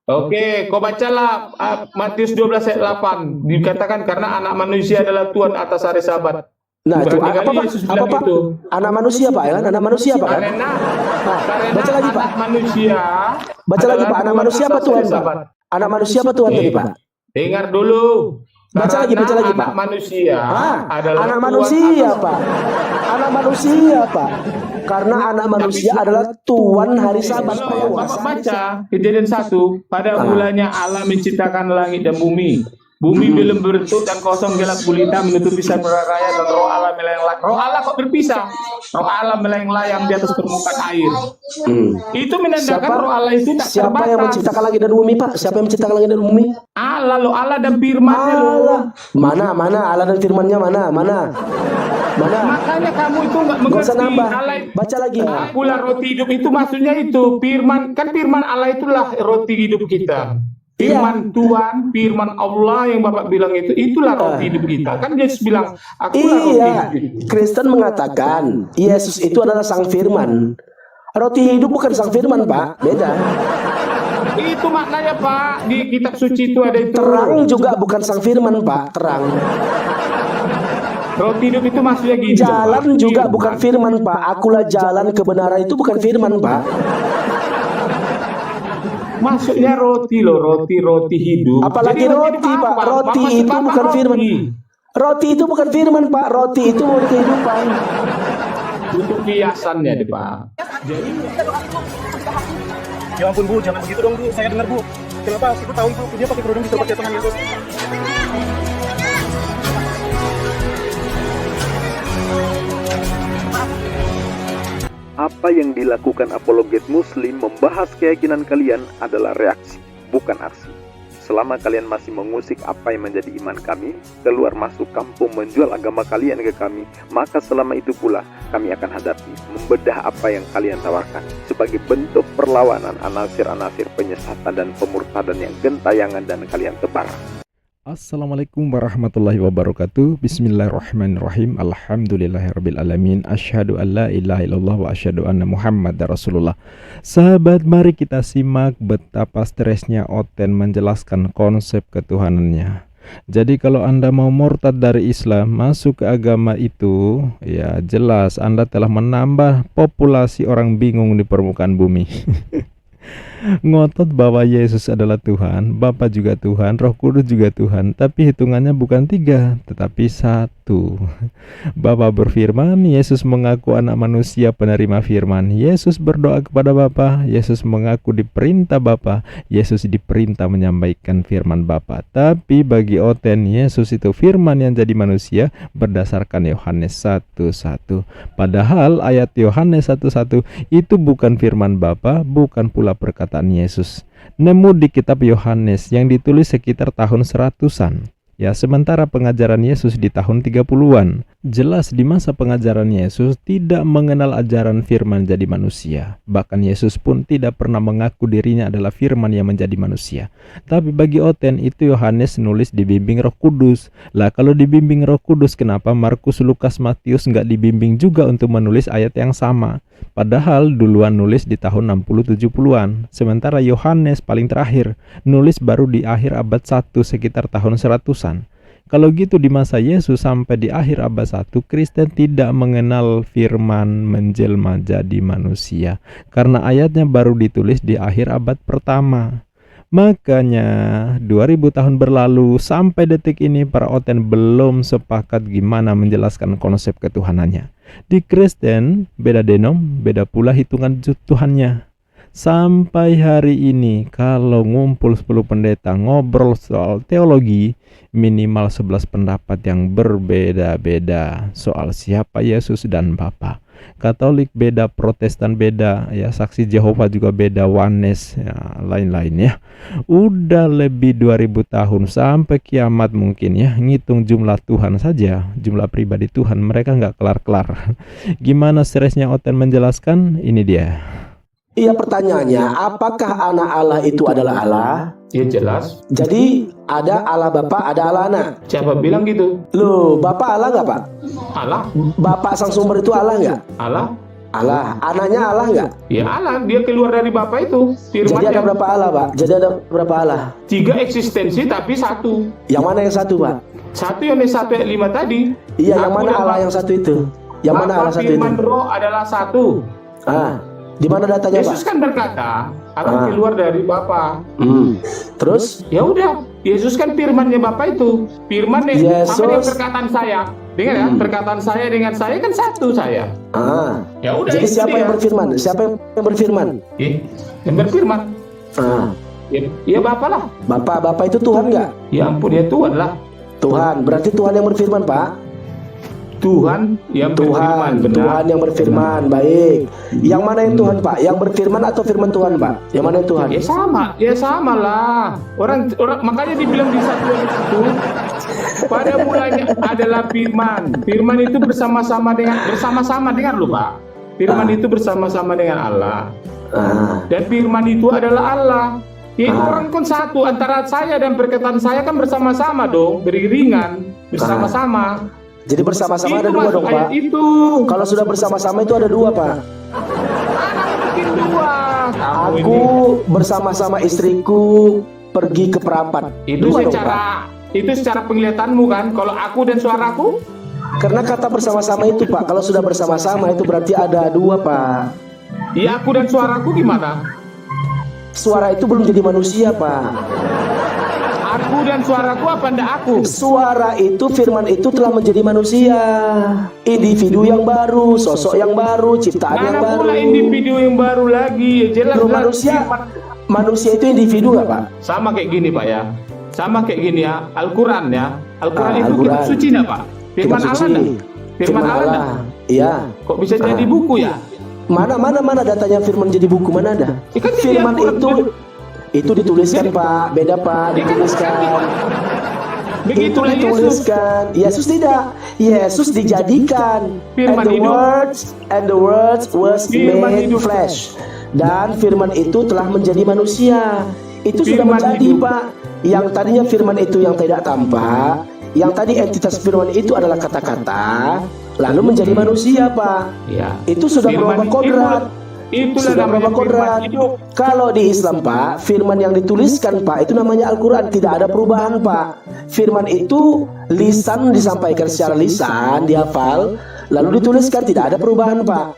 Oke, kau bacalah Matius 12 ayat 8. Dikatakan karena anak manusia adalah Tuhan atas hari Sabat. Nah, itu Berarti apa kali Pak? Yesus Apa bilang Pak? itu. Anak manusia Pak, ya kan? Anak manusia Pak kan? Karena Baca lagi Pak. anak manusia Baca lagi adalah Pak. Anak Tuhan manusia apa atas Tuhan hari Pak? Sabat. Anak manusia apa Tuhan tadi Pak? Dengar dulu. Baca lagi Karena Pak. anak manusia adalah Anak Tuhan manusia atas- Pak. Anak manusia Pak. Karena anak manusia adalah Tuhan hari Sabat Pak. Ya, Bapak baca Kejadian 1. Pada mulanya Allah menciptakan langit dan bumi. Bumi belum berbentuk dan kosong gelap gulita menutupi samudera raya dan roh Allah melayang-layang. Roh Allah kok berpisah? Roh Allah melayang-layang di atas permukaan air. Itu menandakan roh Allah itu tak Siapa yang terbatas. menciptakan langit dan bumi Pak? Siapa yang menciptakan langit dan bumi? Allah lo, Allah dan firman-Nya lo. Allah. Mana Allah dan firman-Nya mana? Makanya kamu itu nggak Gak usah mengerti nambah. Allah. Baca lagi. Akulah roti hidup itu maksudnya itu firman, kan firman Allah itulah roti hidup kita. Firman Tuhan, firman Allah yang Bapak bilang itulah roti hidup kita. Kan Yesus bilang, akulah roti Iya, hidup itu. Kristen mengatakan Yesus itu adalah sang firman. Roti hidup bukan sang firman Pak, beda. Itu maknanya Pak, di kitab suci itu ada itu. Terang juga bukan sang firman Pak, terang. Roti hidup itu maksudnya gini. Jalan Pak. juga bukan firman Pak. Akulah jalan kebenaran itu bukan firman Pak. Maksudnya roti loh, roti hidup. Apalagi Jadi roti apa, Pak, roti Bapak itu sepakat bukan roti. firman. Roti itu bukan firman Pak, roti itu kehidupan. Untuk kiasannya deh Pak. Ya ampun Bu, jangan begitu dong Bu, saya dengar Bu. Kenapa? Aku tahu Bu, dia pakai kerudung disuruh pakai tangan itu. Apa yang dilakukan apologet muslim membahas keyakinan kalian adalah reaksi, bukan aksi. Selama kalian masih mengusik apa yang menjadi iman kami, keluar masuk kampung menjual agama kalian ke kami, maka selama itu pula kami akan hadapi, membedah apa yang kalian tawarkan sebagai bentuk perlawanan anasir-anasir penyesatan dan pemurtadan yang gentayangan dan kalian tebar. Assalamualaikum warahmatullahi wabarakatuh. Bismillahirrahmanirrahim. Alhamdulillahirrabbilalamin. Asyhadu an la ilaha illallah wa asyhadu anna Muhammadar Rasulullah. Sahabat, mari kita simak betapa stresnya Oten menjelaskan konsep ketuhanannya. Jadi kalau Anda mau murtad dari Islam, masuk ke agama itu, ya jelas Anda telah menambah populasi orang bingung di permukaan bumi. Ngotot bahwa Yesus adalah Tuhan, Bapa juga Tuhan, Roh Kudus juga Tuhan, tapi hitungannya bukan 3, tetapi 1. Bapa berfirman, Yesus mengaku anak manusia penerima firman. Yesus berdoa kepada Bapa, Yesus mengaku diperintah Bapa, Yesus diperintah menyampaikan firman Bapa. Tapi bagi Oten, Yesus itu firman yang jadi manusia berdasarkan Yohanes 1:1. Padahal ayat Yohanes 1:1 itu bukan firman Bapa, bukan pula perkataan Yesus. Nemu di kitab Yohanes yang ditulis sekitar tahun 100-an. Ya, sementara pengajaran Yesus di tahun 30-an. Jelas di masa pengajaran Yesus tidak mengenal ajaran firman jadi manusia. Bahkan Yesus pun tidak pernah mengaku dirinya adalah firman yang menjadi manusia. Tapi bagi Oten itu Yohanes nulis dibimbing Roh Kudus. Lah kalau dibimbing Roh Kudus, kenapa Markus, Lukas, Matius nggak dibimbing juga untuk menulis ayat yang sama? Padahal duluan nulis di tahun 60-70-an. Sementara Yohanes paling terakhir nulis baru di akhir abad 1 sekitar tahun 100-an. Kalau gitu di masa Yesus sampai di akhir abad 1, Kristen tidak mengenal firman menjelma jadi manusia, karena ayatnya baru ditulis di akhir abad pertama. Makanya 2000 tahun berlalu sampai detik ini para Oten belum sepakat gimana menjelaskan konsep ketuhanannya. Di Kristen beda denom, beda pula hitungan Tuhannya. Sampai hari ini kalau ngumpul 10 pendeta ngobrol soal teologi, minimal 11 pendapat yang berbeda-beda soal siapa Yesus dan Bapa. Katolik beda, Protestan beda, ya Saksi Yehova juga beda, Oneness, ya lain-lain ya. Udah lebih 2000 tahun sampai kiamat mungkin ya. Ngitung jumlah Tuhan saja, jumlah pribadi Tuhan, mereka nggak kelar-kelar. Gimana stresnya Oten menjelaskan? Ini dia. Iya, pertanyaannya, apakah anak Allah itu adalah Allah? Ya jelas. Jadi ada Allah Bapa, ada Allah Anak. Siapa bilang gitu? Loh, Bapak Allah nggak Pak? Allah? Bapak sang sumber itu Allah nggak? Allah? Allah. Anaknya Allah nggak? Ya Allah, dia keluar dari Bapa itu. Jadi ada Firman-Nya. berapa Allah, Pak? Jadi ada berapa Allah? 3 eksistensi tapi satu. Yang mana yang satu, Pak? Satu yang di 1 ayat 5 tadi. Iya, yang Aku mana dan Allah Bapa- yang satu itu? Yang mana Bapa, Allah satu itu? Firman, Roh adalah satu. Di mana datanya, Pak? Yesus kan berkata, Allah keluar dari Bapa. Terus? Ya udah, Yesus kan firman-nya Bapa itu. Firman yang sama dengan Yesus. perkataan saya. Dengar ya, perkataan saya dengan saya kan satu saya. Ya udah. Jadi itu siapa dia. yang berfirman? Siapa yang berfirman? Yang berfirman. Ah, Ya Bapa lah. Bapak itu Tuhan nggak? Ya ampun, ya Tuhan lah. Tuhan. Berarti Tuhan yang berfirman, Pak. Tuhan yang berfirman, benar. Tuhan yang berfirman. Baik. Yang mana yang Tuhan, Pak? Yang berfirman atau firman Tuhan, Pak? Yang mana yang Tuhan? Ya sama lah. Orang makanya dibilang di 1 ayat itu, pada mulanya adalah firman. Firman itu bersama-sama dengar lu, Pak. Firman itu bersama-sama dengan Allah. Dan firman itu adalah Allah. Itu orang kan satu, antara saya dan perkataan saya kan bersama-sama dong, beriringan, bersama-sama. Jadi bersama-sama ada Itu dua masuk dong, ayat Pak. itu. Kalau sudah bersama-sama itu ada dua, Pak. Mungkin dua. Kamu Aku bersama-sama istriku pergi ke perapat. itu Dua dong, Pak. itu secara penglihatanmu kan. Kalau aku dan suaraku, Karena kata bersama-sama itu, Pak. Kalau sudah bersama-sama itu berarti ada dua, Pak. ya aku dan suaraku gimana? Suara itu belum jadi manusia, Pak. Aku dan suaraku apa ndak aku? Suara itu, firman itu telah menjadi manusia. Individu yang baru, sosok yang baru, ciptaan yang Mana baru. pula individu yang baru lagi? Ya jelas Loh, manusia itu individu nggak, Pak? sama kayak gini Pak ya. Sama kayak gini ya. Al-Quran ya. Al-Quran itu Al-Quran. kitab suci nggak Pak? Firman Kitab Allah suci. nggak? Firman Allah nggak? Iya. Kok bisa jadi buku ya? Mana datanya firman jadi buku, mana ada? Ikan jadi Firman Al-Quran. itu dituliskan, Pak. Beda, Pak. Dituliskan. Itu Begitulah Yesus. dituliskan. Yesus tidak. Yesus dijadikan. Firman And the words was Firman made hidup. flesh. Dan firman itu telah menjadi manusia. Itu sudah Firman menjadi, hidup. Pak. Yang tadinya firman itu yang tidak tampak, yang tadi entitas firman itu adalah kata-kata, lalu menjadi manusia, Pak. Ya. Itu sudah Firman berubah kodrat. Itulah Sudah namanya berubah kodrat. firman hidup. Kalau di Islam, Pak, firman yang dituliskan, Pak, itu namanya Al-Quran. Tidak ada perubahan, Pak. Firman itu lisan disampaikan secara lisan, dihafal, lalu dituliskan, tidak ada perubahan, Pak.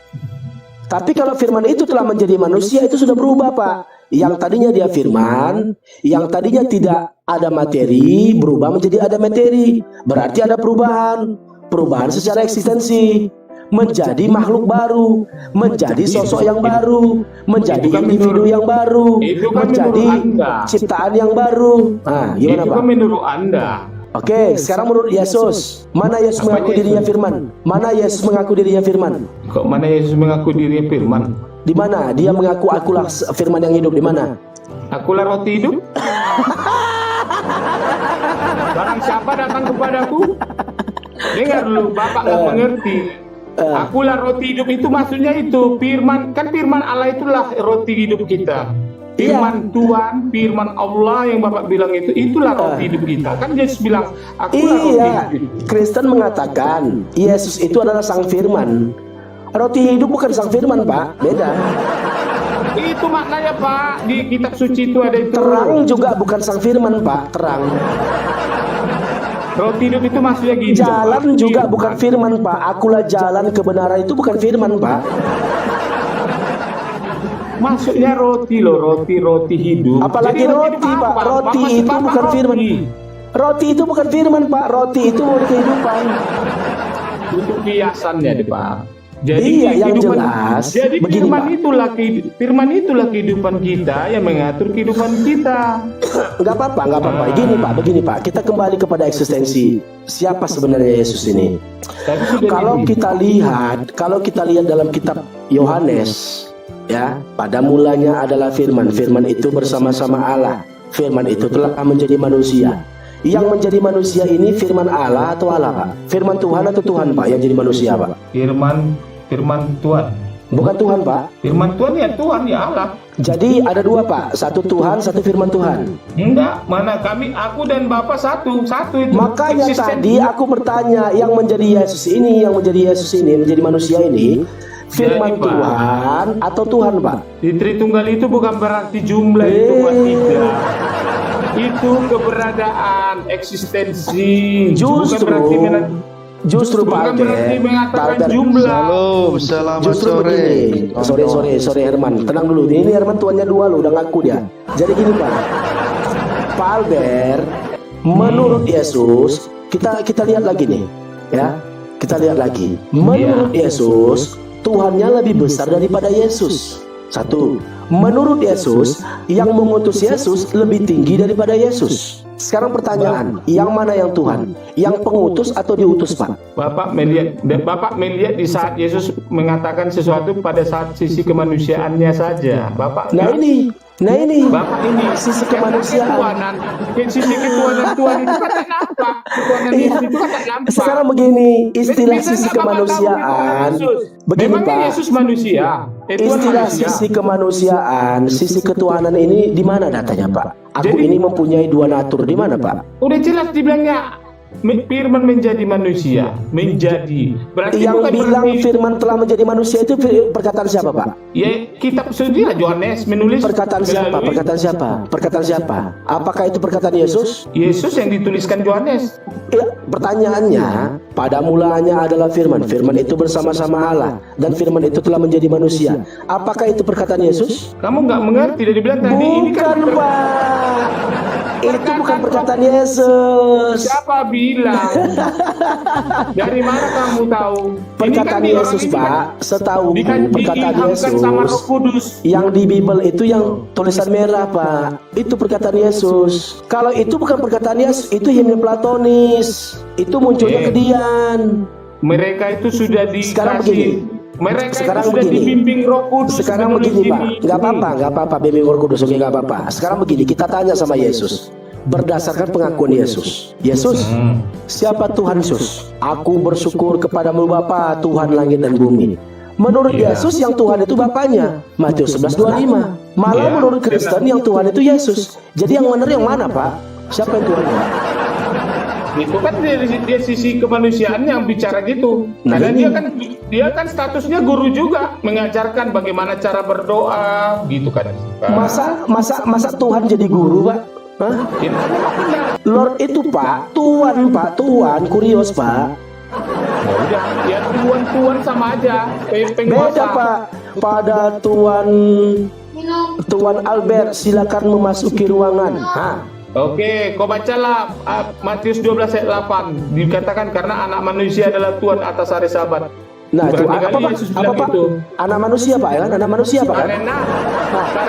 Tapi kalau firman itu telah menjadi manusia, itu sudah berubah, Pak. Yang tadinya dia firman, yang tadinya tidak ada materi, berubah menjadi ada materi. Berarti ada perubahan. Perubahan secara eksistensi. Menjadi makhluk baru, menjadi sosok yang baru, menjadi Itu kan individu menurut- yang baru, itu kan menjadi menurut Anda. ciptaan yang baru. Nah, gimana, Itu Pak? kan menurut Anda. Oke, sekarang menurut Yesus, mana Yesus Apa mengaku Yesus? dirinya firman? Mana Yesus mengaku dirinya firman? Kok mana Yesus mengaku dirinya firman? Di mana dia mengaku akulah firman yang hidup? Di mana? Akulah roti hidup. Barang siapa datang kepadaku, dengar dulu, Bapak nggak mengerti. Akulah roti hidup itu maksudnya itu firman, kan firman Allah itulah roti hidup kita. Firman Tuhan, firman Allah yang Bapak bilang itulah roti hidup kita. Kan Yesus bilang, akulah roti Iya, hidup. Kristen mengatakan Yesus itu adalah sang firman. Roti hidup bukan sang firman, Pak. Beda. Itu maknanya Pak, di kitab suci itu ada itu. Terang juga bukan sang firman, Pak. Terang. Roti hidup itu maksudnya gini. Jalan Pak. juga bukan firman, Pak. Akulah jalan kebenaran, itu bukan firman, Pak. Maksudnya roti loh, roti hidup. Apalagi Jadi roti, apa, Pak. Roti Bapak itu Bapak bukan roti. firman. Roti itu bukan firman, Pak. Roti itu kehidupan. Untuk kiasannya deh, Pak. Jadi Iya, yang kehidupan- jelas, Jadi begini, firman itulah kehidupan kita yang mengatur kehidupan kita. Nggak apa-apa. Begini, Pak. Kita kembali kepada eksistensi. Siapa sebenarnya Yesus ini? Tapi sudah Kalau kita lihat dalam kitab Yohanes, ya, pada mulanya adalah firman. Firman itu bersama-sama Allah. Firman itu telah menjadi manusia. Yang menjadi manusia ini firman Allah atau Allah, Pak? Firman Tuhan atau Tuhan, Pak, yang jadi manusia, Pak? firman Tuhan. Bukan Tuhan, Pak. Firman Tuhan ya Allah. Jadi ada dua, Pak. Satu Tuhan, satu firman Tuhan. Enggak, mana aku dan Bapak satu itu. Makanya Eksisten. tadi aku bertanya, yang menjadi Yesus ini menjadi manusia ini, Firman Jadi, Pak, Tuhan atau Tuhan, Pak? di Tritunggal itu bukan berarti jumlah itu Pak, tidak. Itu keberadaan, eksistensi. Bukan berarti Justru bukan Pak berarti Albert, mengatakan Pak Albert, jumlah. Halo, selamat justru sore. begini. Sorry Herman, tenang dulu. Ini Herman tuannya dua lo, udah ngaku dia. Jadi gini Pak Albert, menurut Yesus, kita lihat lagi nih, ya. Kita lihat lagi. Menurut Yesus, Tuhannya lebih besar daripada Yesus. Satu. Menurut Yesus, yang mengutus Yesus lebih tinggi daripada Yesus. Sekarang pertanyaan, yang mana yang Tuhan? Yang pengutus atau diutus, Pak? Bapak melihat di saat Yesus mengatakan sesuatu pada saat sisi kemanusiaannya saja. Bapak Nah ini Bapak ini sisi kemanusiaan. Sisi ketuhanan Tuhan itu kata nampak. Ketuhanan Iya. Yesus itu kata nampak. Sekarang begini, istilah Bisa sisi nggak Bapak tahu kemanusiaan. itu Yesus? Begini, Memangnya Pak. Yesus manusia? Tuhan Istilah manusia. sisi kemanusiaan, sisi ketuhanan ini di mana datanya, Pak? Aku Jadi- ini mempunyai dua natur, di mana, Pak? Udah jelas dibilangnya Firman menjadi manusia, menjadi. Berarti Yang bukan bilang berarti, Firman telah menjadi manusia itu perkataan siapa, Pak? ya kitab suci lah Yohanes menulis. Perkataan siapa? melalui Perkataan siapa? Perkataan siapa? Apakah itu perkataan Yesus? Yesus yang dituliskan Yohanes. Ya, pertanyaannya, pada mulanya adalah Firman. Firman itu bersama-sama Allah, dan Firman itu telah menjadi manusia. Apakah itu perkataan Yesus? Kamu nggak mengerti dari bilang tadi ini kan Bukan, Pak. Itu bukan perkataan Yesus. siapa bilang? Dari mana kamu tahu? Perkataan Ini kan Yesus, orang ini Pak. Setahu perkataan diilhamkan sama Roh Yesus. Kudus. Yang di Bible itu yang tulisan merah, Pak. Itu perkataan Yesus. Kalau itu bukan perkataan Yesus, itu himne Platonis. Itu munculnya Eh. kedian. Mereka itu sudah Sekarang begini. dikasih. Mereka Sekarang itu sudah begini. dibimbing Roh Kudus. Sekarang menulis begini, Pak. ini. Nggak apa-apa, bimbing Roh Kudus, oke, nggak apa-apa. Sekarang begini, kita tanya sama Yesus. Berdasarkan pengakuan Yesus. Yesus, siapa Tuhan Yesus? Aku bersyukur kepadamu Bapa, Tuhan langit dan bumi. Menurut Yesus yang Tuhan itu Bapaknya, Matius 11:25. Malah Ya, menurut Kristen yang Tuhan itu Yesus. Jadi yang benar yang mana, Pak? Siapa yang Tuhan, Pak? Itu kan dia sisi kemanusiaan yang bicara gitu. Nah, Karena ini. dia kan statusnya guru juga, mengajarkan bagaimana cara berdoa, gitu kan. Masa Tuhan jadi guru, Pak? Hah? Lord itu, Pak, Tuhan, kurios, Pak. Ya udah, ya tuan sama aja. Penguasa. Beda, Pak. Pada Tuan Albert, silakan memasuki ruangan. Hah? Oke, kau bacalah Matius 12 ayat 8. Dikatakan karena anak manusia adalah Tuhan atas hari Sabat. Nah, itu Berarti apa, kali Pak? Yesus Apa, bilang Pak? itu. Anak manusia, Pak, ya kan? Anak manusia, Pak, kan? Karena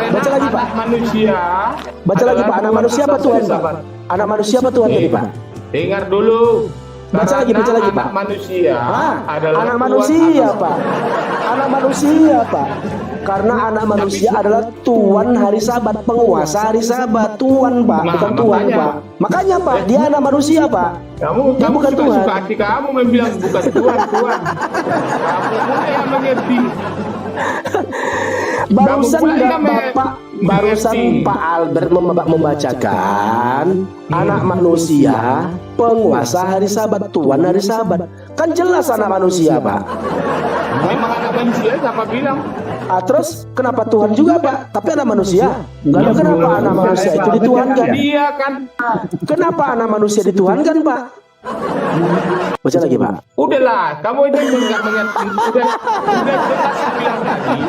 baca lagi, Pak. anak manusia. Baca lagi, adalah Pak. Anak manusia apa atas Tuhan, hari Pak? Sabat. Anak manusia apa Tuhan tadi, Pak? Dengar dulu. Baca lagi, Karena Pak. anak manusia Hah? adalah Anak Tuhan manusia, atas- Pak. Anak manusia, Pak. Karena anak manusia adalah Tuhan hari Sabat, penguasa hari Sabat, Tuhan, Pak, Nah, bukan Tuhan, makanya. Pak. Makanya, Pak, dia anak manusia, Pak. Dia bukan Tuhan. suka hati kamu membilang bukan Tuhan. Kamu pula yang mengerti. Barusan Kamu pula yang barusan mengerti. Pak Albert membacakan anak manusia, penguasa hari Sabat, Tuhan hari Sabat. Kan jelas anak manusia, Pak. Memang anak manusia siapa bilang? Terus kenapa Tuhan juga, Pak? Tapi anak manusia. Lalu kenapa anak manusia itu dituhankan? Dia kan Kenapa anak manusia dituhankan, Pak? Baca lagi, Pak. udahlah, kamu itu nggak mengerti. Udah jelas bilang tadi.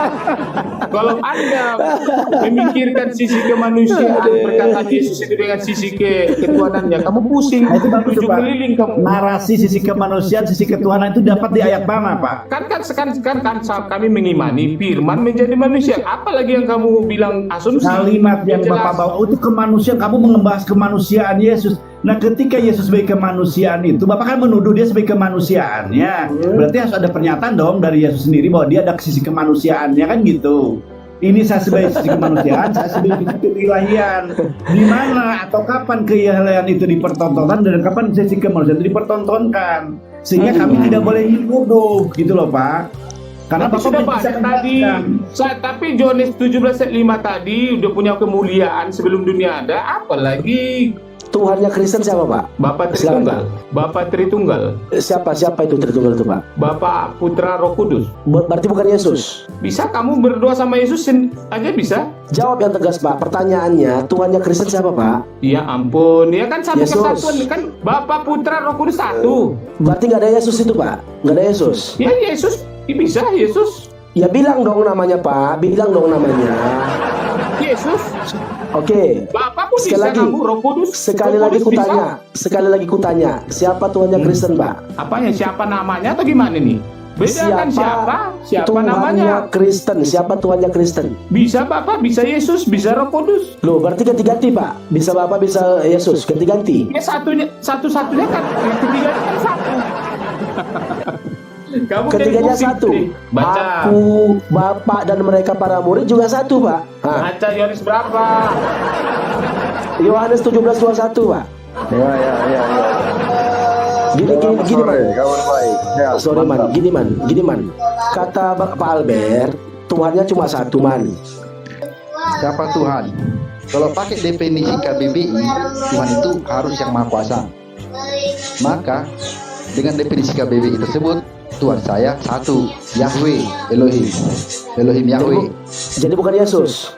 Kalau Anda memikirkan sisi kemanusiaan perkataan Yesus itu dengan sisi ketuhanannya, kamu pusing. Nah, itu bagus tuh, ujung Pak. keliling kamu. Narasi sisi kemanusiaan, sisi ketuhanan itu dapat di ayat mana, Pak? Kan saat kami mengimani firman menjadi manusia. Apalagi yang kamu bilang asumsi? Kalimat yang Jelas. Bapak bawa itu kemanusiaan, kamu membahas kemanusiaan Yesus. Nah, ketika Yesus sebagai kemanusiaan itu, Bapak kan menuduh dia sebagai kemanusiaannya. Berarti harus ada pernyataan dong dari Yesus sendiri bahwa dia ada sisi kemanusiaannya, kan gitu. Ini saya sebagai sisi kemanusiaan, saya sebagai sisi keilahian. Di mana atau kapan keilahian itu dipertontonkan dan kapan sisi kemanusiaan itu dipertontonkan? Sehingga kami tidak boleh menuduh, gitu loh, Pak. Karena Tapi Bapak sudah bisa banyak tadi. Tapi Yohanes 17 ayat 5 tadi udah punya kemuliaan sebelum dunia ada. Apalagi Tuhannya Kristen siapa Pak? Bapak Silakan, Tritunggal. Bapak Tritunggal. Siapa itu Tritunggal itu Pak? Bapak Putra Roh Kudus. Berarti bukan Yesus. Bisa kamu berdoa sama Yesus aja bisa? Jawab yang tegas Pak. Pertanyaannya, Tuhannya Kristen siapa Pak? Ya ampun, ya kan satu Yesus. kesatuan kan Bapak Putra Roh Kudus satu. Berarti nggak ada Yesus itu Pak? Nggak ada Yesus. Ya Yesus, bisa Yesus. Ya bilang dong namanya Pak. Bilang dong namanya. Yesus. Oke. Bapak pun Sekali bisa lagi. kamu Roh Kudus. Sekali Roh lagi Kudus bisa. kutanya. Sekali lagi kutanya. Siapa Tuhannya Kristen Pak? Apanya? Siapa namanya atau gimana nih? Bedakan siapa Tuhannya namanya. Kristen? Siapa Tuhannya Kristen? Bisa Bapak, bisa Yesus, bisa Roh Kudus. Loh, berarti ganti-ganti Pak. Bisa Bapak, bisa Yesus, ganti-ganti. Ya satu-satunya kan, yang ketiganya kan satu. Kamu jadi Ketiganya pusing satu. nih. Baca. Aku, Bapak dan mereka para murid juga satu Pak. Hah. Baca Yohanes berapa? Yohanes 17:21 Pak. Ya. Gini man. Kawan baik. Ya, Sorry man, gini man. Kata Pak Albert, Tuhannya cuma satu man. Siapa Tuhan? Kalau pakai definisi KBBI, Tuhan itu harus yang Maha Kuasa. Maka dengan definisi KBBI tersebut, Tuhan saya satu, Yahweh, Elohim Yahweh. Jadi bukan Yesus.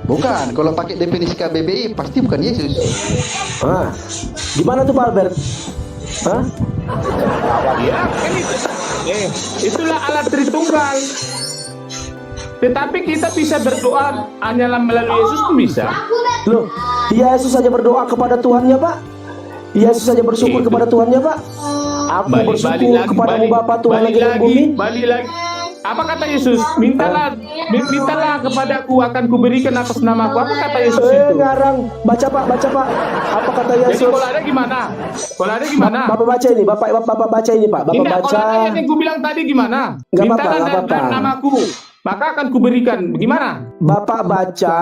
Bukan, kalau pakai definisi KBBI pasti bukan Yesus. Hah. Gimana tuh Pak Albert? Hah? Ya kan itu. Itulah alat Tritunggal. Tetapi kita bisa berdoa hanyalah melalui Yesus pun bisa. Loh, Yesus saja berdoa kepada Tuhannya Pak. Yesus saja bersyukur Itu. kepada Tuhannya Pak. Aku bersyukur kepadamu Bapa Tuhan langit dan bumi. Balik lagi. Apa kata Yesus? Mintalah kepadaku akan kuberikan atas namaku. Apa kata Yesus itu? Ngarang. Baca Pak. Apa kata Jadi Yesus? kalau ada gimana? Kalau ada gimana? Bapak baca ini, Bapak baca ini Pak. Bapak Tidak, baca. kalau ada yang ku bilang tadi gimana? Nggak Mintalah apa-apa, nggak apa-apa. namaku, maka akan kuberikan. Gimana? Bapak baca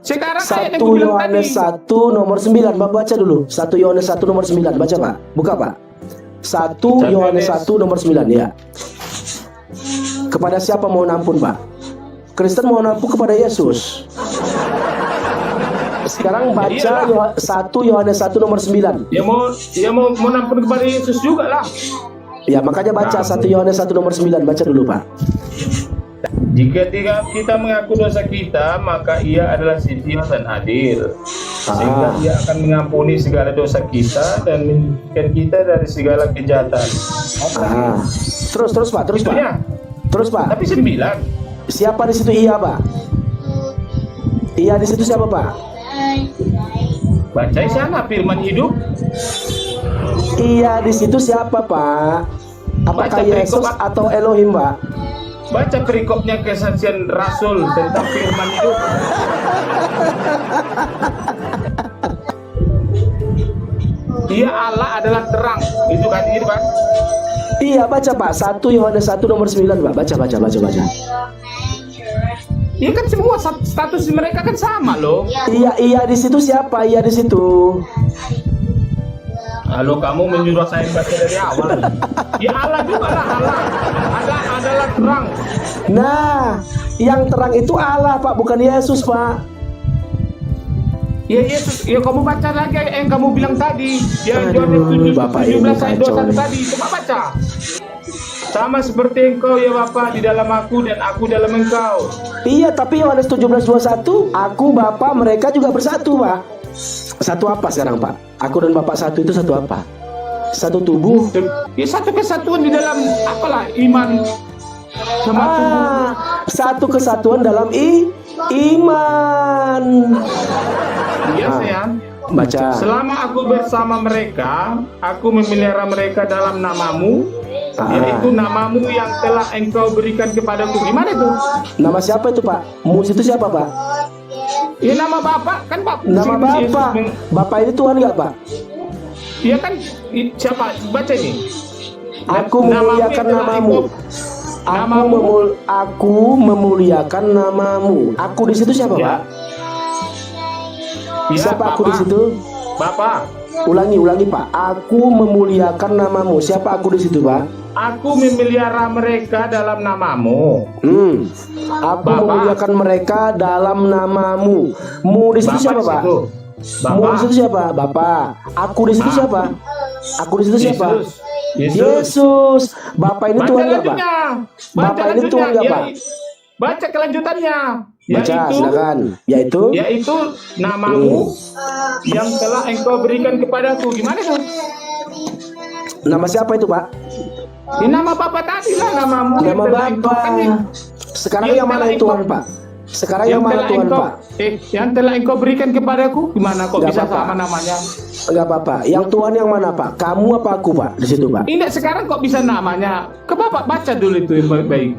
Sekarang saya 1 yang ku bilang tadi. Yohanes 1 nomor 9. Bapak baca dulu. 1 Yohanes 1 nomor 9. Baca Pak. Buka Pak. 1 Yohanes 1 nomor 9 ya. Kepada siapa mohon ampun Pak? Kristen mohon ampun kepada Yesus. Sekarang baca 1 Yohanes 1 nomor 9. Ya mau ampun kepada Yesus juga lah. Ya makanya baca 1 Yohanes 1 nomor 9. Baca dulu Pak. Jika kita mengaku dosa kita, maka Ia adalah setia dan adil, sehingga Ia akan mengampuni segala dosa kita dan menyucikan kita dari segala kejahatan. Terus Pak. Itunya. Terus Pak. Tapi 9. Siapa di situ Ia Pak? Ia di situ siapa Pak? Baca sana firman hidup. Ia di situ siapa Pak? Apakah Baca Yesus perikop, Pak. atau Elohim Pak? Baca perikopnya kesaksian Rasul tentang firman hidup. Dia Allah adalah terang. Itu kan ini Pak. Iya baca Pak. 1 Yohanes 1 nomor 9 Pak. Baca. Iya kan semua status mereka kan sama loh. Iya di situ siapa? Iya di situ. Halo, kamu menyuruh saya baca dari awal. Ya Allah juga lah, Allah adalah terang. Nah, yang terang itu Allah Pak, bukan Yesus Pak. Ya Yesus, ya kamu baca lagi yang kamu bilang tadi. Ya Aduh, Yohanes Bapak 17 ini ayat kacau 21 nih. tadi. Coba baca. Sama seperti engkau ya Bapa di dalam aku dan aku dalam engkau. Iya, tapi Yohanes 17:21, aku Bapa mereka juga bersatu Pak. Satu apa sekarang Pak? Aku dan Bapak satu itu satu apa? Satu tubuh. Ya satu kesatuan di dalam apalah iman sama tubuh. Satu kesatuan dalam iman. Iya sayang. Baca. Selama aku bersama mereka, aku memelihara mereka dalam namamu, yaitu namamu yang telah engkau berikan kepadaku. Gimana itu? Nama siapa itu Pak? Mus itu siapa Pak? Ya nama Bapak kan Pak. Nama Yesus Bapak. Bapak ini Tuhan nggak Pak? Iya kan siapa? Baca ini. Aku memuliakan namamu. Aku memuliakan namamu. Aku di situ siapa Ya. Pak? Ya, Siapa aku di Bapak. situ? Bapak. Ulangi Pak. Aku memuliakan namamu. Siapa aku di situ Pak? Aku memelihara mereka dalam namamu. Aku Bapak. memuliakan mereka dalam namamu. Mu di situ Bapak siapa di Pak? situ. Mu di situ siapa? Bapa. Aku di situ siapa? Aku di situ siapa? Yesus. Bapak ini Tuhan nggak, Pak? Bapak ini Tuhan nggak, Pak? Baca kelanjutannya. Baca, silakan. Yaitu namamu yang telah engkau berikan kepadaku. Gimana tuh? Nama siapa itu, Pak? Ini nama Bapak tadi lah, namamu. Nama Bapak. Sekarang yang mana yang Tuhan, Pak? Sekarang yang mana Tuhan, Pak? Yang telah engkau berikan kepadaku. Gimana kok Nggak bisa apa-apa. sama namanya? Enggak apa-apa. Yang Tuhan yang mana, Pak? Kamu apa aku, Pak? Di situ, Pak. Ini sekarang kok bisa namanya? Ke Bapak baca dulu itu yang baik-baik.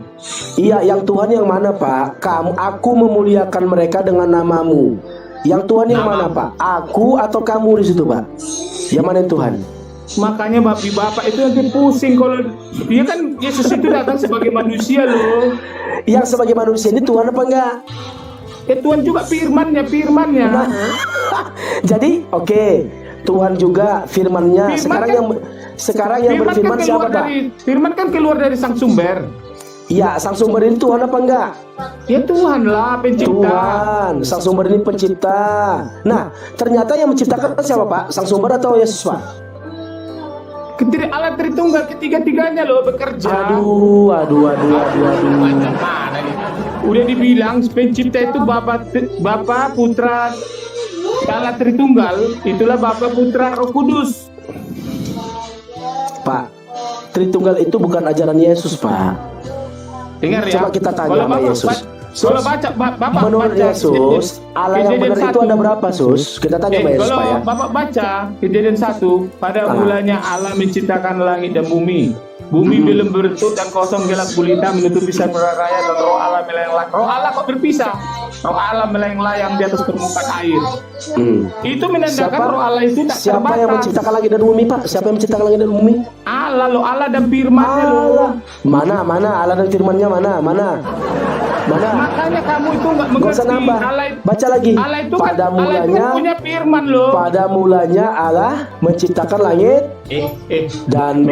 Iya, yang Tuhan yang mana, Pak? Aku memuliakan mereka dengan namamu. Yang Tuhan yang mana, Pak? Aku atau kamu di situ, Pak? Yang mana yang Tuhan? Makanya Bapak itu nanti pusing kalau dia kan Yesus itu datang sebagai manusia loh. Yang sebagai manusia ini Tuhan apa enggak? Tuhan juga firmannya. Nah, jadi oke, Tuhan juga firman-Nya. Sekarang yang berfirman siapa, Pak? Firman kan keluar dari sang sumber. Iya, sang sumber ini Tuhan apa enggak? Ya Tuhan lah pencipta. Tuhan, sang sumber ini pencipta. Nah, ternyata yang menciptakan siapa, Pak? Sang sumber atau Yesus, Pak? Allah Tritunggal ketiga-tiganya loh bekerja. Aduh. Macam mana nih? Udah dibilang pencipta itu Bapa, Putra, Allah Tritunggal. Itulah Bapa, Putra, Roh Kudus. Pak, Tritunggal itu bukan ajaran Yesus, Pak. Dengar ya. Coba kita tanya sama Yesus. Kalau baca Bapak Menurut baca Yesus, Allah yang benar itu ada berapa, Sus? Kita tanya sama Yesus, kalau Pak ya. Bapak baca Kejadian 1, pada mulanya Allah menciptakan langit dan bumi. Bumi belum berbentuk dan kosong gelap gulita menutupi samudra raya dan roh Allah melayang-layang. Roh Allah kok berpisah? Roh Allah melayang-layang di atas permukaan air. Itu menandakan roh Allah itu tak Siapa terbatas. yang menciptakan langit dan bumi, Pak? Siapa yang menciptakan langit dan bumi? Allah loh, Allah dan firman-Nya loh. Allah. Mana Allah dan firman-Nya mana? Makanya kamu itu nggak Gak usah mengerti. nambah. Baca lagi. Allah itu kan Pada Allah itu mulanya, punya firman loh. pada mulanya Allah menciptakan langit dan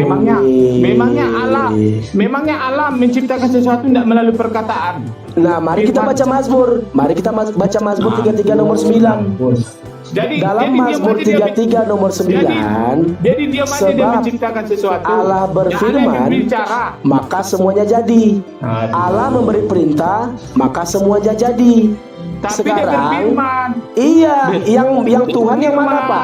Memangnya Allah menciptakan sesuatu tidak melalui perkataan. Nah, mari kita baca Mazmur. Mari kita baca Mazmur 33 nomor 9. Dalam Mazmur 33 nomor 9, jadi dia aja dia sebab menciptakan sesuatu. Allah berfirman, maka semuanya jadi. Allah memberi perintah, maka semuanya jadi. Tapi dia Sekarang, berfirman. iya, yang Tuhan yang mana, Pak?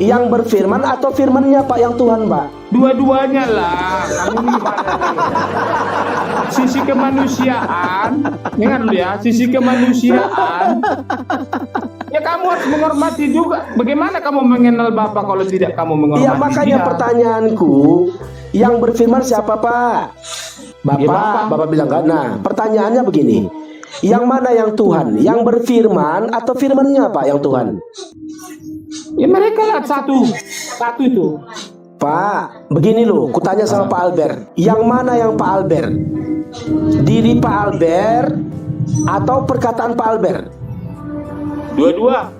Yang berfirman atau firman-Nya, Pak, yang Tuhan, Pak? Dua-duanya lah. Kamu ini gimana nih? Sisi kemanusiaan, dengar dulu ya, sisi kemanusiaan. Ya kamu harus menghormati juga. Bagaimana kamu mengenal Bapak kalau tidak kamu menghormati Iya, makanya dia? pertanyaanku, yang berfirman siapa, Pak? Bapak bilang kan. Nah, pertanyaannya begini. Yang mana yang Tuhan? Yang berfirman atau firman-Nya, Pak, yang Tuhan? Ya mereka lah satu itu. Pak, begini loh, kutanya sama Pak Albert. Yang mana yang Pak Albert? Diri Pak Albert atau perkataan Pak Albert? Dua-dua.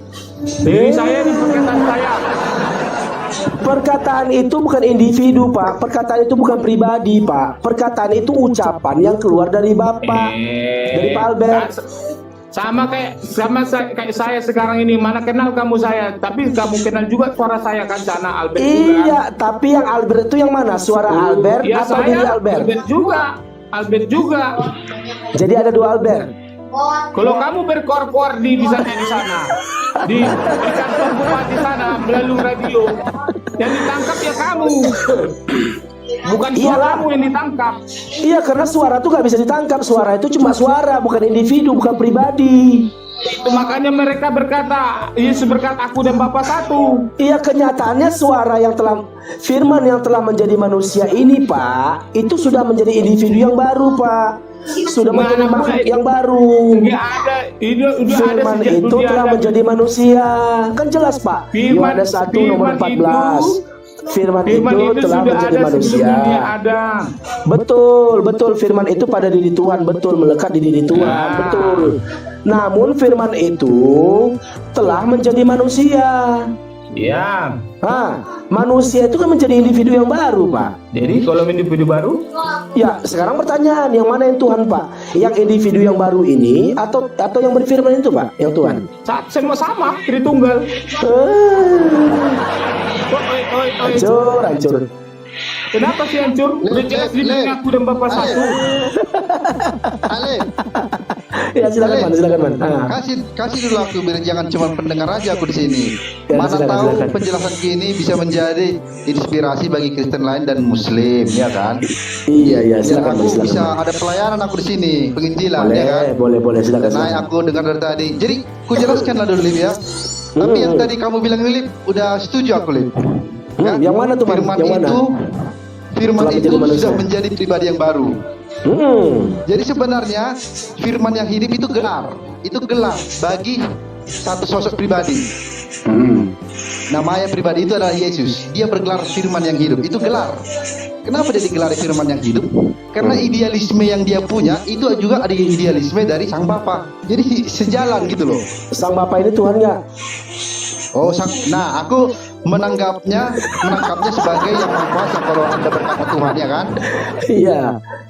Diri saya nih perkataan saya. Perkataan itu bukan individu, Pak. Perkataan itu bukan pribadi, Pak. Perkataan itu ucapan yang keluar dari Bapak, dari Pak Albert. Sama kayak saya sekarang ini, mana kenal kamu saya, tapi kamu kenal juga suara saya kan, sana Albert juga. Iya, tapi yang Albert itu yang mana? Suara Albert Ya, atau diri Albert? Albert juga. Jadi ada dua Albert. Kalau kamu berkor-kor di sana, di kantor bupati sana melalui radio, yang ditangkap ya kamu, bukan Iyalah. kamu yang ditangkap. Iya, karena suara itu nggak bisa ditangkap. Suara itu cuma suara, bukan individu, bukan pribadi. Itu makanya mereka berkata, Yesus berkata, aku dan Bapa satu. Iya, kenyataannya suara yang telah firman yang telah menjadi manusia ini, Pak, itu sudah menjadi individu yang baru, Pak. Sudah menjadi makhluk yang baru. Nggak ada, udah Firman ada sejak itu dunia telah ada. menjadi manusia. Kan jelas, Pak. Yohanes 1 nomor 14. Firman itu telah sudah menjadi ada manusia. sebelum dunia ada. Betul. Firman itu pada diri Tuhan, betul, melekat di diri Tuhan, betul. Namun firman itu telah menjadi manusia. Ya. Manusia itu kan menjadi individu yang baru, Pak. Jadi kalau individu baru, Ya, sekarang pertanyaan, yang mana yang Tuhan, Pak? Yang individu yang baru ini atau yang berfirman itu, Pak? Yang Tuhan. semua sama, Tritunggal. Hancur. Kenapa sih hancur? Udah jelas di dunia aku dan Bapak satu. Ale, Ya, silakan, Man. kasih dulu aku biar jangan cuma pendengar aja aku di sini. Ya, Mana silakan, tahu silakan. penjelasan ini bisa menjadi inspirasi bagi Kristen lain dan Muslim, ya kan? Iya, Biar silakan, aku Man, bisa silakan. ada pelayanan aku di sini, penginjilan, ya kan? Boleh, silakan. Nah, aku dengar dari tadi. Jadi, ku jelaskanlah dulu, Lip, ya. Tapi yang tadi kamu bilang, Lip, udah setuju aku, Lip. Ya? Yang mana tuh, Man? Firman Yang mana? Firman Telah itu menjadi manusia. sudah menjadi pribadi yang baru. Jadi sebenarnya firman yang hidup itu gelar bagi satu sosok pribadi. Namanya pribadi itu adalah Yesus. Dia bergelar firman yang hidup. Itu gelar. Kenapa dia digelar firman yang hidup? Karena idealisme yang dia punya itu juga ada idealisme dari Sang Bapa. Jadi sejalan gitu loh. Sang Bapa ini Tuhan nggak? Nah, aku menangkapnya sebagai yang Maha Kuasa kalau Anda berkata Tuhan, ya kan? Iya.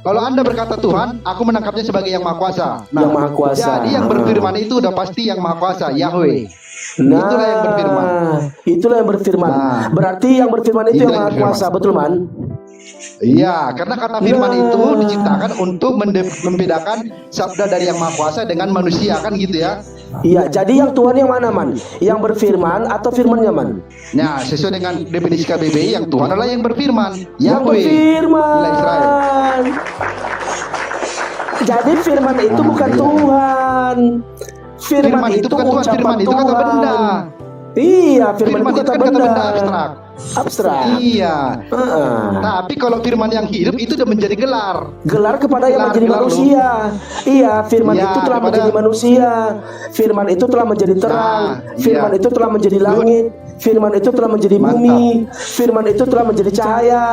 Kalau Anda berkata Tuhan, aku menangkapnya sebagai yang Maha Kuasa. Yang Maha Kuasa. Jadi yang berfirman itu udah pasti yang Maha Kuasa, Yahweh. Nah, Itulah yang berfirman. Itulah yang berfirman. Nah. Berarti yang berfirman itu Itulah yang Maha yang berfirman. Kuasa, betul, Man? Iya, karena kata firman Nah. itu diciptakan untuk membedakan sabda dari yang Maha Kuasa dengan manusia, kan gitu ya? Iya, jadi yang Tuhan yang mana, Man? Yang berfirman atau firmannya, Man? Nah, sesuai dengan definisi KBBI, yang Tuhan adalah yang berfirman, Yang Yahweh. berfirman. Ilah Israel. Jadi firman itu bukan iya. Tuhan. Firman itu bukan Tuhan, ucapan firman itu kata Tuhan. benda. Iya, firman itu Firman itu kata kan kata benda. benda abstrak. Abstrak. Iya. Heeh. Tapi kalau firman yang hidup itu udah menjadi gelar. Gelar kepada yang menjadi Gelar manusia. Iya, firman Ya, itu telah kepada- menjadi manusia. Firman itu telah menjadi terang. Nah, Firman iya. itu telah menjadi langit. Firman itu telah menjadi Mantap. bumi. Firman itu telah menjadi cahaya.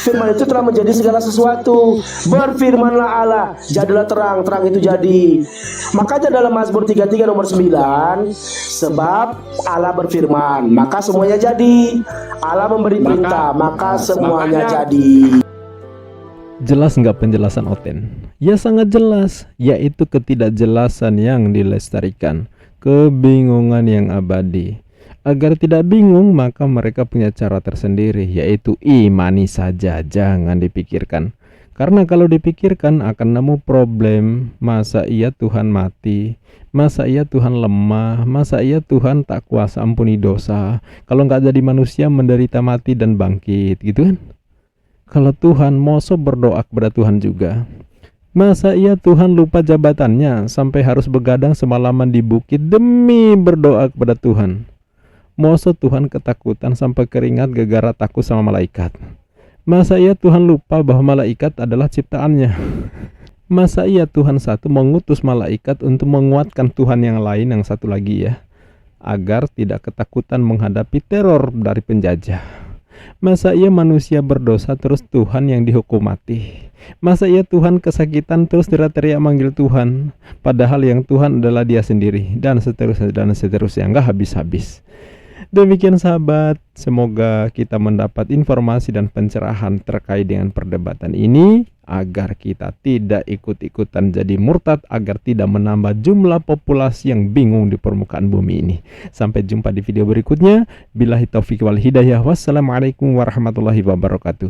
Firman itu telah menjadi segala sesuatu. Berfirmanlah Allah, jadilah terang, terang itu jadi. Makanya dalam Mazmur 33 nomor 9, sebab Allah berfirman, maka semuanya jadi. Allah memberi perintah, maka semuanya makanya- jadi. Jelas nggak penjelasan Oten? Ya sangat jelas, yaitu ketidakjelasan yang dilestarikan, kebingungan yang abadi. Agar tidak bingung, maka mereka punya cara tersendiri, yaitu imani saja, jangan dipikirkan. Karena kalau dipikirkan akan nemu problem. Masa iya Tuhan mati? Masa iya Tuhan lemah? Masa iya Tuhan tak kuasa ampuni dosa? Kalau nggak jadi manusia menderita mati dan bangkit, gitu kan? Kalau Tuhan mosok berdoa kepada Tuhan juga. Masa iya Tuhan lupa jabatannya sampai harus begadang semalaman di bukit demi berdoa kepada Tuhan? Mosok Tuhan ketakutan sampai keringat gara-gara takut sama malaikat? Masa iya Tuhan lupa bahwa malaikat adalah ciptaannya? Masa iya Tuhan satu mengutus malaikat untuk menguatkan Tuhan yang lain yang satu lagi ya, agar tidak ketakutan menghadapi teror dari penjajah? Masa iya manusia berdosa terus Tuhan yang dihukum mati? Masa iya Tuhan kesakitan terus teriak-teriak manggil Tuhan, padahal yang Tuhan adalah Dia sendiri, dan seterusnya nggak habis-habis. Demikian sahabat, semoga kita mendapat informasi dan pencerahan terkait dengan perdebatan ini, agar kita tidak ikut-ikutan jadi murtad, agar tidak menambah jumlah populasi yang bingung di permukaan bumi ini. Sampai jumpa di video berikutnya. Billahi taufiq wal hidayah. Wassalamualaikum warahmatullahi wabarakatuh.